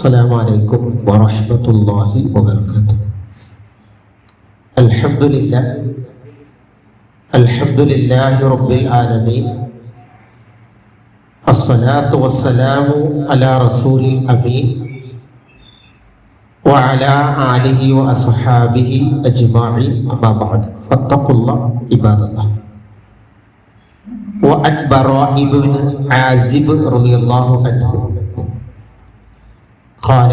السلام عليكم ورحمة الله وبركاته. الحمد لله رب العالمين. الصلاة والسلام على رسول الأمين وعلى آله وأصحابه أجمعين. أما بعد فاتقوا الله عباد الله. وعن براء بن عازب رضي الله عنه قال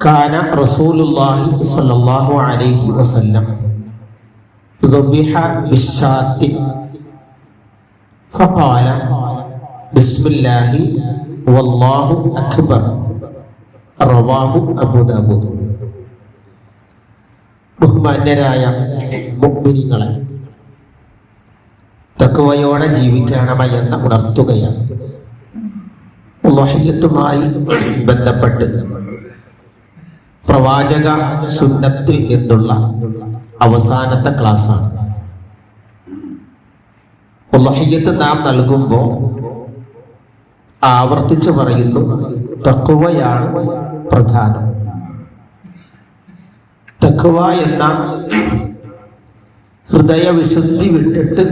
كان رسول الله صلى الله عليه وسلم ذبح بالشاة فقال بسم الله والله أكبر. റവാഹു അബൂ ദാവൂദ്. ബഹുമാന്യരായ മുഅ്മിനീങ്ങളെ, തഖ്വയോടെ ജീവിക്കണമെന്ന് ഉണർത്തുകയാണ്. ഉളഹിയ്യത്തുമായി ബന്ധപ്പെട്ട് പ്രവാചക സുന്നത്തിൽ നിന്നുള്ള അവസാനത്തെ ക്ലാസ്സാണ്. ഉളഹിയ്യത്ത് നാം നൽകുമ്പോൾ ആവർത്തിച്ചു പറയുന്നു, തഖ്വയാണ് പ്രധാനം. തഖ്വ എന്ന ഹൃദയവിശുദ്ധി വിട്ടിട്ട്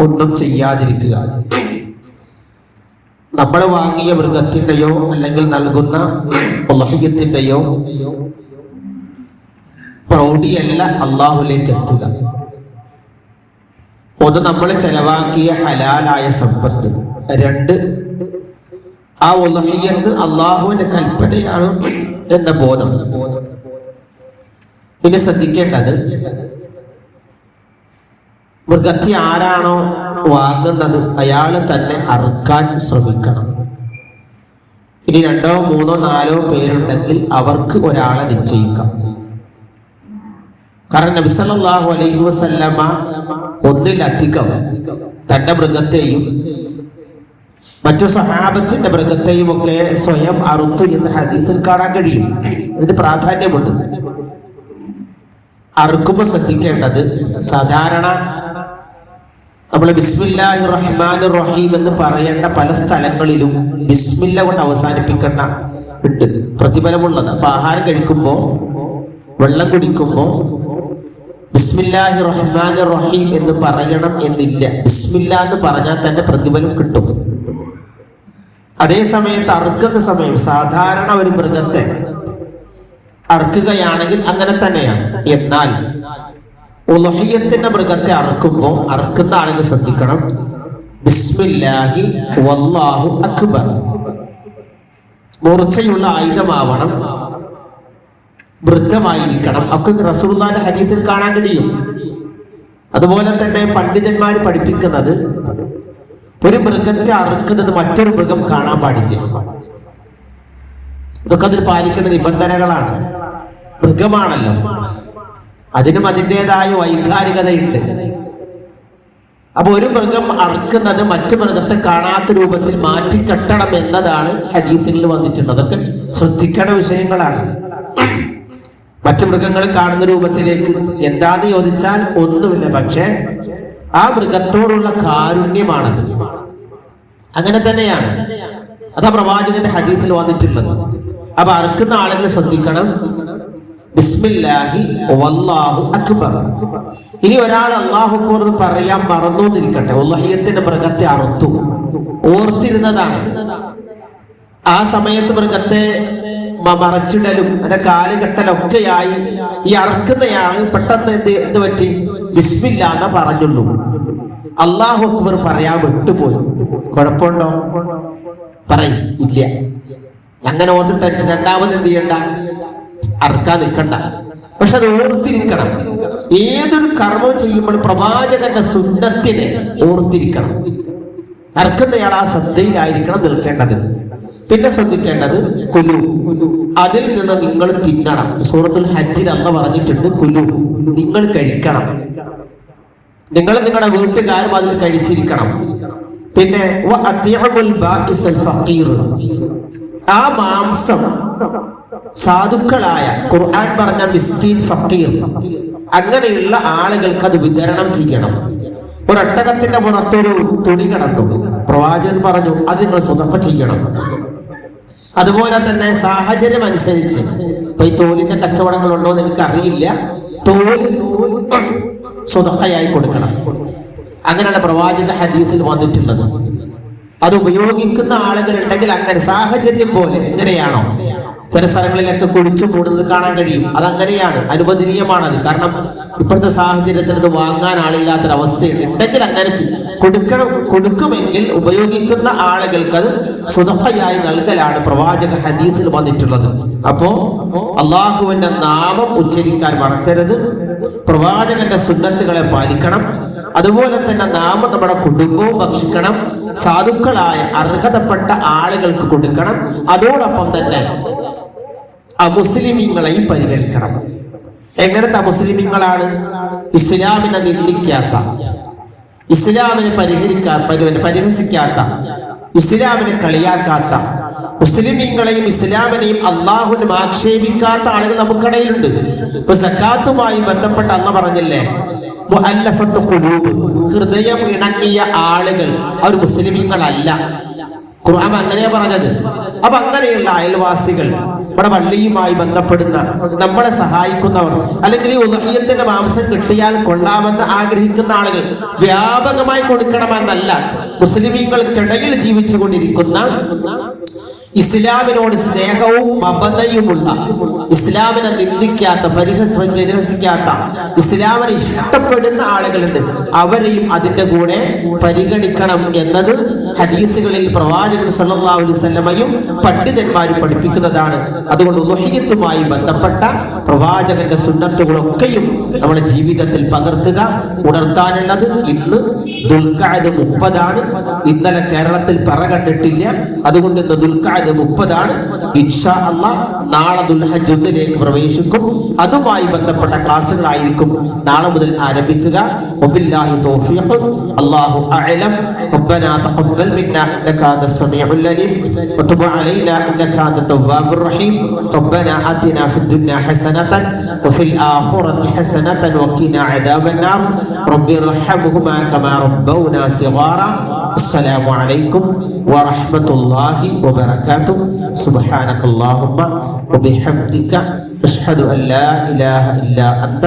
ഒന്നും ചെയ്യാതിരിക്കുക. നമ്മൾ വാങ്ങിയ മൃഗത്തിൻ്റെയോ അല്ലെങ്കിൽ നൽകുന്ന ഉളഹിയ്യത്തിൻ്റെയോ പ്രൗഢിയല്ല അള്ളാഹുലേക്ക് എത്തുക. ഒന്ന്, നമ്മൾ ചെലവാക്കിയ ഹലാലായ സമ്പത്ത്. രണ്ട്, ആ ഉളഹിയ്യത്ത് അള്ളാഹുവിന്റെ കൽപ്പനയാണ് എന്ന ബോധം. ഇനി ശ്രദ്ധിക്കേണ്ടത്, മൃഗത്തെ ആരാണോ വാങ്ങുന്നത് അയാൾ തന്നെ അറുക്കാൻ ശ്രമിക്കണം. ഇനി 2, 3, 4 പേരുണ്ടെങ്കിൽ അവർക്ക് ഒരാളെ നിശ്ചയിക്കാം. കാരണം നബി സല്ലല്ലാഹു അലൈഹി വസല്ലമ ഒന്നിലധികം തന്റെ മൃഗത്തെയും മറ്റു സഹാബത്തിന്റെ മൃഗത്തെയും ഒക്കെ സ്വയം അറുത്തു എന്ന് ഹദീസിൽ കാണാൻ കഴിയും. അതിന് പ്രാധാന്യമുണ്ട്. അറുക്കുമ്പോൾ ശ്രദ്ധിക്കേണ്ടത്, സാധാരണ നമ്മൾ ബിസ്മില്ലാഹിർ റഹ്മാനിർ റഹീം എന്ന് പറയേണ്ട പല സ്ഥലങ്ങളിലും ബിസ്മില്ല കൊണ്ട് അവസാനിപ്പിക്കേണ്ട ഉണ്ട്, പ്രതിഫലമുള്ളത്. അപ്പൊ ആഹാരം കഴിക്കുമ്പോൾ, വെള്ളം കുടിക്കുമ്പോൾ ബിസ്മില്ലാഹിർ റഹ്മാനിർ റഹീം എന്ന് പറയണം എന്നില്ല. ബിസ്മില്ല എന്ന് പറഞ്ഞാൽ തന്നെ പ്രതിഫലം കിട്ടും. അതേ സമയത്ത് അറുക്കുന്ന സമയം സാധാരണ ഒരു മൃഗത്തെ അറുക്കുകയാണെങ്കിൽ അങ്ങനെ തന്നെയാണ്. എന്നാൽ ഉളഹിയ്യത്തിന്റെ മൃഗത്തെ അറുക്കുമ്പോൾ അറുക്കുന്ന ആളുകൾ ശ്രദ്ധിക്കണം, ബിസ്മില്ലാഹി വല്ലാഹു അക്ബർ. മൂർച്ചയുള്ള ആയുധമാവണം, വൃദ്ധമായിരിക്കണം. ഒക്കെ റസൂലുള്ളാഹിന്റെ ഹദീസിൽ കാണാൻ കഴിയും. അതുപോലെ തന്നെ പണ്ഡിതന്മാർ പഠിപ്പിക്കുന്നത്, ഒരു മൃഗത്തെ അറുക്കുന്നത് മറ്റൊരു മൃഗം കാണാൻ പാടില്ല. ഇതൊക്കെ അതിൽ പാലിക്കേണ്ട നിബന്ധനകളാണ്. മൃഗമാണല്ലോ, അതിനും അതിൻ്റെതായ വൈകാരികതയുണ്ട്. അപ്പൊ ഒരു മൃഗം അറുക്കുന്നത് മറ്റു മൃഗത്തെ കാണാത്ത രൂപത്തിൽ മാറ്റിക്കെട്ടണം എന്നതാണ് ഹദീസുകളിൽ വന്നിട്ടുള്ളത്. അതൊക്കെ ശ്രദ്ധിക്കേണ്ട വിഷയങ്ങളാണ്. മറ്റു മൃഗങ്ങൾ കാണുന്ന രൂപത്തിലേക്ക് എന്താന്ന് ചോദിച്ചാൽ ഒന്നുമില്ല, പക്ഷേ ആ മൃഗത്തോടുള്ള കാരുണ്യമാണത്. അങ്ങനെ തന്നെയാണ്. അതാ പ്രവാചകന്റെ ഹദീസിൽ വന്നിട്ടുള്ളത്. അപ്പൊ അറുക്കുന്ന ആളുകൾ ശ്രദ്ധിക്കണം, ബിസ്മില്ലാഹി വല്ലാഹു അക്ബർ. ഇനി ഒരാൾ അല്ലാഹു അക്ബർ എന്ന് പറയാൻ മറന്നുകൊണ്ടിരിക്കട്ടെ, ഉളഹിയ്യത്തിന്റെ മൃഗത്തെ അറുത്തു, ഓർത്തിരുന്നതാണ്. ആ സമയത്ത് മൃഗത്തെ മറച്ചിടലും അതിന്റെ കാലുകെട്ടലൊക്കെയായി ഈ അറുക്കുന്നയാള് പെട്ടെന്ന് എന്ത് പറ്റി, ബിസ്മില്ല എന്ന് പറഞ്ഞുള്ളൂ, അല്ലാഹു അക്ബർ പറയാൻ വിട്ടുപോയി. കുഴപ്പമുണ്ടോ? പറയും, ഇല്ല. അങ്ങനെ ഓർത്ത് ടെൻഷൻ. രണ്ടാമത് എന്ത് ചെയ്യണ്ട, അറുക്കാൻ നിൽക്കണ്ട. പക്ഷെ അത് ഓർത്തിരിക്കണം. ഏതൊരു കർമ്മം ചെയ്യുമ്പോൾ പ്രവാചകന്റെ സുന്നത്തിനെ ഓർത്തിരിക്കണം. അറുക്കുന്നയാൾ ആ ശ്രദ്ധയിലായിരിക്കണം നിൽക്കേണ്ടത്. പിന്നെ ശ്രദ്ധിക്കേണ്ടത്, കുലു, അതിൽ നിന്ന് നിങ്ങൾ തിന്നണം. സൂറത്തുൽ ഹജ്ജിൽ അല്ലാഹു പറഞ്ഞിട്ടുണ്ട്, കുലു, നിങ്ങൾ കഴിക്കണം. നിങ്ങൾ നിങ്ങളുടെ വീട്ടുകാരും അതിൽ കഴിച്ചിരിക്കണം. പിന്നെ ആ മാംസം സാധുക്കളായ, ഖുർആൻ പറഞ്ഞ മിസ്കീൻ, ഫക്കീർ, അങ്ങനെയുള്ള ആളുകൾക്ക് അത് വിതരണം ചെയ്യണം. ഒരൊട്ടകത്തിന്റെ പുറത്തൊരു തുണി കിടന്നു. പ്രവാചകൻ പറഞ്ഞു, അത് നിങ്ങൾ സ്വതക്ക ചെയ്യണം. അതുപോലെ തന്നെ സാഹചര്യം അനുസരിച്ച്, ഇപ്പൊ ഈ തോലിന്റെ കച്ചവടങ്ങളുണ്ടോ എന്ന് എനിക്കറിയില്ല, തോല് സ്വതക്കയായി കൊടുക്കണം. അങ്ങനെയാണ് പ്രവാചക ഹദീസിൽ വന്നിട്ടുള്ളത്. അത് ഉപയോഗിക്കുന്ന ആളുകൾ ഉണ്ടെങ്കിൽ അങ്ങനെ സാഹചര്യം പോലെ എങ്ങനെയാണോ, ചില സ്ഥലങ്ങളിലൊക്കെ കുഴിച്ചു മൂടുന്നത് കാണാൻ കഴിയും, അതങ്ങനെയാണ്, അനുവദനീയമാണത്. കാരണം ഇപ്പോഴത്തെ സാഹചര്യത്തിൽ അത് വാങ്ങാൻ ആളില്ലാത്തൊരവസ്ഥയുണ്ട്. ഉണ്ടെങ്കിൽ അങ്ങനെ കൊടുക്കുമെങ്കിൽ ഉപയോഗിക്കുന്ന ആളുകൾക്ക് അത് സ്വതക്കയായി നൽകലാണ് പ്രവാചക ഹദീസിൽ വന്നിട്ടുള്ളത്. അപ്പോ അള്ളാഹുവിന്റെ നാമം ഉച്ചരിക്കാൻ മറക്കരുത്, പ്രവാചകന്റെ സുന്നത്തുകളെ പാലിക്കണം. അതുപോലെ തന്നെ നാമം നമ്മുടെ കുടുംബവും ഭക്ഷിക്കണം, സാധുക്കളായ അർഹതപ്പെട്ട ആളുകൾക്ക് കൊടുക്കണം. അതോടൊപ്പം തന്നെ അമുസ്ലിമീങ്ങളെയും പരിഗണിക്കണം. എങ്ങനത്തെ അമുസ്ലിമീങ്ങളാണ്? ഇസ്ലാമിനെ നിന്ദിക്കാത്ത, ഇസ്ലാമിനെ പരിഹസിക്കാത്ത, ഇസ്ലാമിനെ കളിയാക്കാത്ത, മുസ്ലിമീങ്ങളെയും ഇസ്ലാമിനെയും അള്ളാഹുവിനും ആക്ഷേപിക്കാത്ത ആളുകൾ നമുക്കിടയിലുണ്ട്. ഇപ്പൊ സക്കാത്തുമായി ബന്ധപ്പെട്ട അള്ളാഹ് പറഞ്ഞില്ലേ, മുഅല്ലഫത്ത് ഖുലൂബ്, ഹൃദയം ഇണങ്ങിയ ആളുകൾ അവർ മുസ്ലിമീങ്ങളല്ല. ഖുർആൻ അങ്ങനെയാ പറഞ്ഞത്. അപ്പൊ അങ്ങനെയുള്ള അയൽവാസികൾ, നമ്മുടെ പള്ളിയുമായി ബന്ധപ്പെടുന്ന, നമ്മളെ സഹായിക്കുന്നവർ, അല്ലെങ്കിൽ ഈ ഉദ്ഹിയ്യത്തിന്റെ മാംസം കിട്ടിയാൽ കൊള്ളാമെന്ന് ആഗ്രഹിക്കുന്ന ആളുകൾ വ്യാപകമായി കൊടുക്കണമെന്നല്ല. മുസ്ലിമീങ്ങൾക്കിടയിൽ ജീവിച്ചു കൊണ്ടിരിക്കുന്ന, ഇസ്ലാമിനോട് സ്നേഹവും മമതയുമുള്ള, ഇസ്ലാമിനെ നിന്ദിക്കാത്ത, പരിഹസിക്കാത്ത, ഇസ്ലാമിനെ ഇഷ്ടപ്പെടുന്ന ആളുകളുണ്ട്, അവരെയും അതിന്റെ കൂടെ പരിഗണിക്കണം എന്നത് ഹദീസുകളിൽ പ്രവാചകൻ സല്ലല്ലാഹു അലൈഹി വസല്ലമയും പണ്ഡിതന്മാരും പഠിപ്പിക്കുന്നതാണ്. അതുകൊണ്ട് ഉദ്ഹിയ്യത്തുമായി ബന്ധപ്പെട്ട പ്രവാചകന്റെ സുന്നത്തുകളൊക്കെയും നമ്മുടെ ജീവിതത്തിൽ പകർത്തുക. ഉണർത്താനുള്ളത് ഇന്ന് ദുൽഖഅദ് 30 ഇന്നലെ കേരളത്തിൽ പറ കണ്ടിട്ടില്ല, അതുകൊണ്ട് ഇന്ന് ദുൽഖഅദ് 30 ഇൻഷാ അല്ലാഹ് നാളെ ദുൽഹജ്ജ് 1 പ്രവേശിക്കും. അതുമായി ബന്ധപ്പെട്ട ക്ലാസുകളായിരിക്കും നാളെ മുതൽ ആരംഭിക്കുക. വബില്ലാഹി തൗഫീഖ്, അല്ലാഹു അഅലം. റബ്ബനാ തഖബ്ബൽ മിന്നാ ഇന്നക അൻതസ് സമീഉൽ അലീം വതുബ് അലൈനാ ഇന്നക അൻതത് തവ്വാബുർ റഹീം. റബ്ബനാ ആതിനാ ഫിദ് ദുനിയാ ഹസനതൻ വഫിൽ ആഖിറതി ഹസനതൻ വഖിനാ അദാബൻ നാർ. റബ്ബിർഹംഹുമാ കമാ റബ്ബൗനാ സിഗാറാ. അസ്സലാമു അലൈക്കും വറഹ്മത്തുള്ളാഹി വബറകാതുഹു. സുബ്ഹാനകല്ലാഹുമ്മ വബിഹംദിക അഷ്ഹദു അൻ ലാ ഇലാഹ ഇല്ലാ അൻത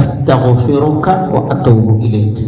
അസ്തഗ്ഫിറുക വഅതൂബു ഇലൈക്.